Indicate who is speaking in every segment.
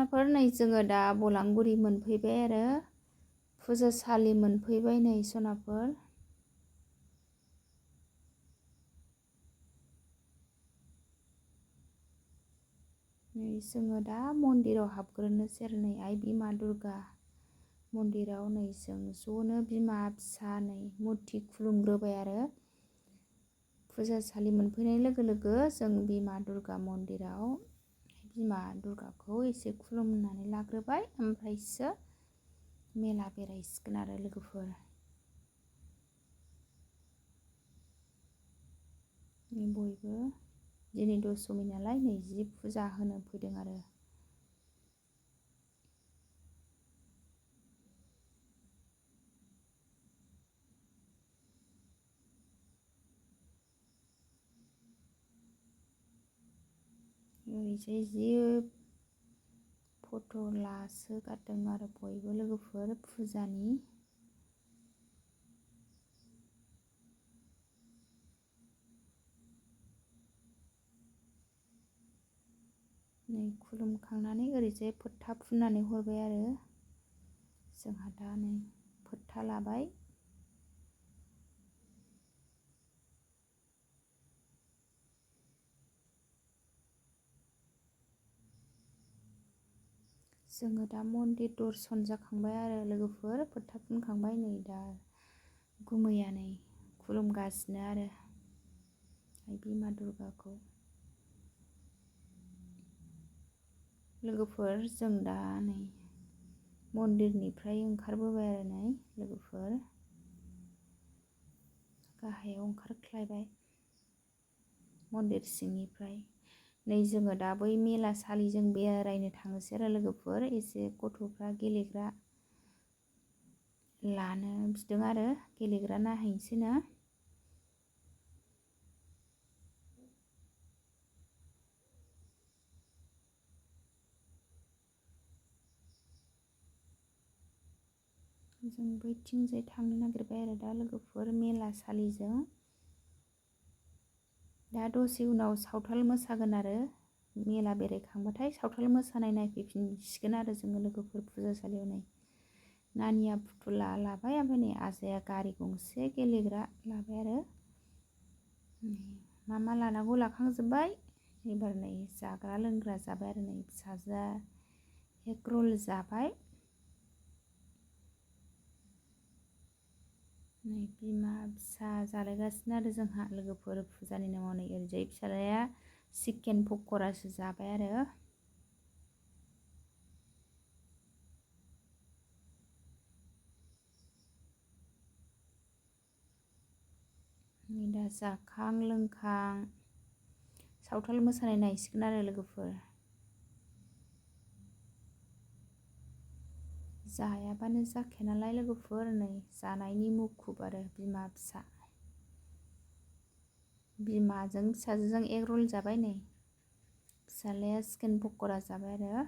Speaker 1: सनाफोर नै जोङो दा बलांगुरि मोनफैबाय आरो फुजासालि मोनफैबाय नै सनाफोर। नै जोङो दा मन्दिराव हाबग्रोनोसै आरो नै आइ बिमा दुर्गा मन्दिराव नै जों ज'नो बिमा फिसा नै मुर्थि खुलुमग्रोबाय आरो फुजासालि मोनफैनाय लोगो लोगो जों बिमा दुर्गा मन्दिराव बिमा दुर्गाखौ एसे खुलुमनानै लाग्रोबाय, ओमफ्रायसो मेला बेरायसिगोन आरो लोगोफोर। बयबो दिनै दशमी नालाय नै जि फुजा होनो फैदों आरो। ओरैजाय जि फट' लासोगारदों आरो बयबो लोगोफोर फुजानि। नै खुलुमखांनानै ओरैजाय फोथा फुननानै हरबाय आरो जोंहा दा नै फोथा लाबाय। जोङो दा मन्दिर दर्शन जाखांबाय आरो लोगोफोर फोथा फुनखांबाय, नै दा गुमैया नै खुलुमगासिनो आरो आइ बिमा दुर्गाखौ। लोगोफोर जों दा नै मन्दिरनिफ्राय ओंखारबोबाय आरो नै लोगोफोर गाहायाव ओंखारख्लायबाय मन्दिर सिंनिफ्राय। नै जोङो दा बै मेला सालिजों बेरायनो थांनोसै आरो लोगोफोर, एसे गथ'फ्रा गेलेग्रा लानो बिदों आरो गेलेग्रा नायहैनोसैनो। जों बैथिंजाय थांनो नागिरबाय आरो दा लोगोफोर मेला सालिजों। दा दसे उनाव सावथाल मोसागोन आरो मेला बेरायखांबाथाय सावथाल मोसानाय नायफैफिनसिगोन आरो जोङो लोगोफोर फुजासालियाव। नै नानिया फुथुला लाबाय, ओमफ्राय नै आजाया गारि गंसे गेलेग्रा लाबाय आरो मा मा लानांगौ लाखांजोब्बाय। एबार नै जाग्रा लोंग्रा जाबाय आरो नै फिसाजोआ एग रल जाबाय। नै बिमा फिसा जालायगासिनो आरो जोंहा लोगोफोर फुजानि नामाव। नै ओरैजाय फिसाज्लाया चिकेन पक'रासो जाबाय आरो। नै दा जाखां लोंखां सावथाल मोसानाय नायसिगोन आरो लोगोफोर। जायाबानो जाखाया नालाय लोगोफोर, नै जानायनि मुखुब आरो बिमा फिसा। बिमाजों फिसाजोजों एग रल जाबाय, नै फिसाज्लाया चिकेन पक'रा जाबाय आरो।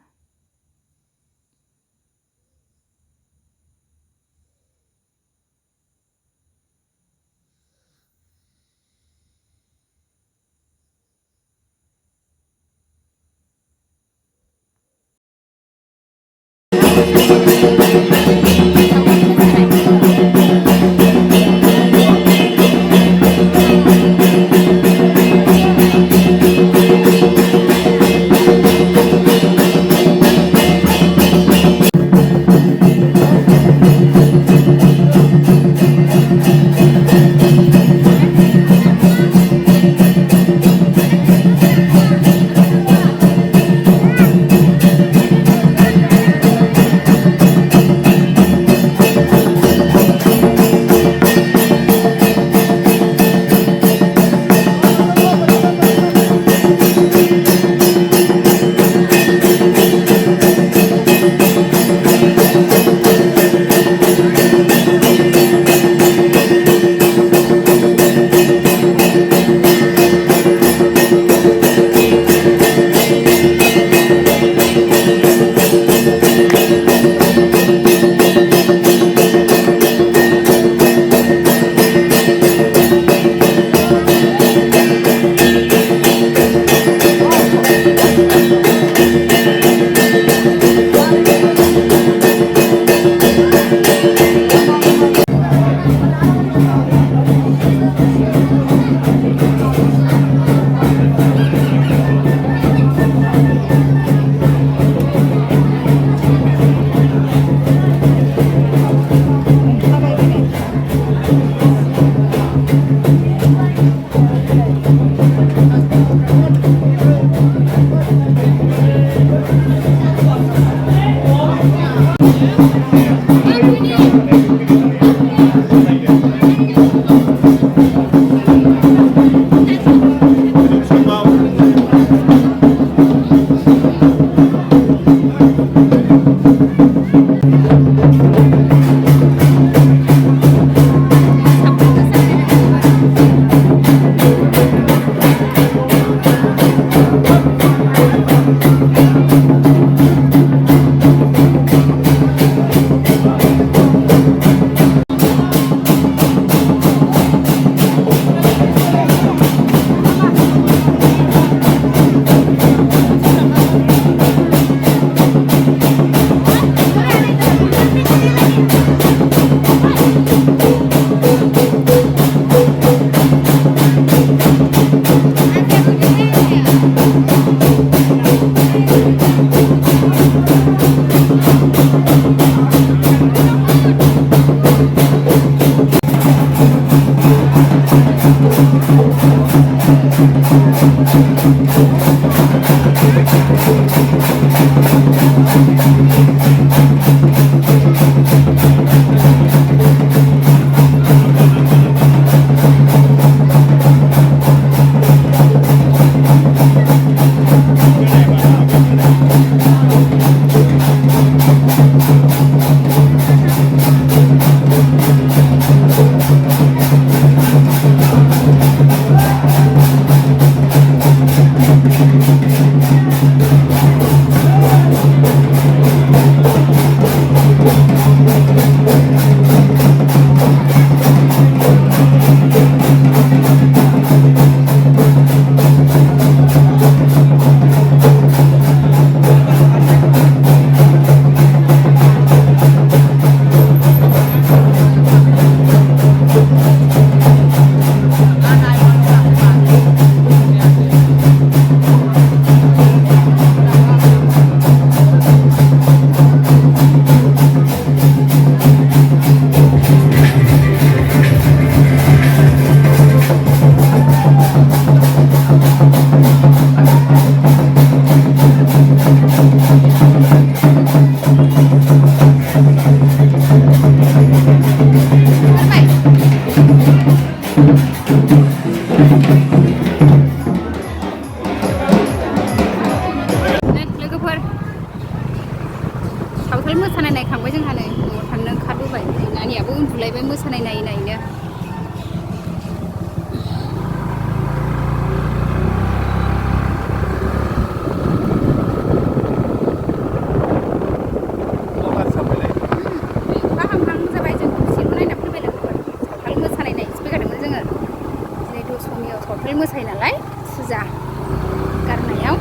Speaker 1: सावथाल मोसानाय नायखांबाय जोंहा नै न'आव थांनो ओंखारबोबाय नानियाबो उन्दुलायबाय मोसानाय नायै नायैनो फाहामहां जाबाय जों दसेल' नायना फैबाय लोगोफोर सावथाल मोसानाय नायनोसो फैखादोंमोन जोङो दिनै दशमियाव सावथाल मोसायो नालाय फुजा गारनायाव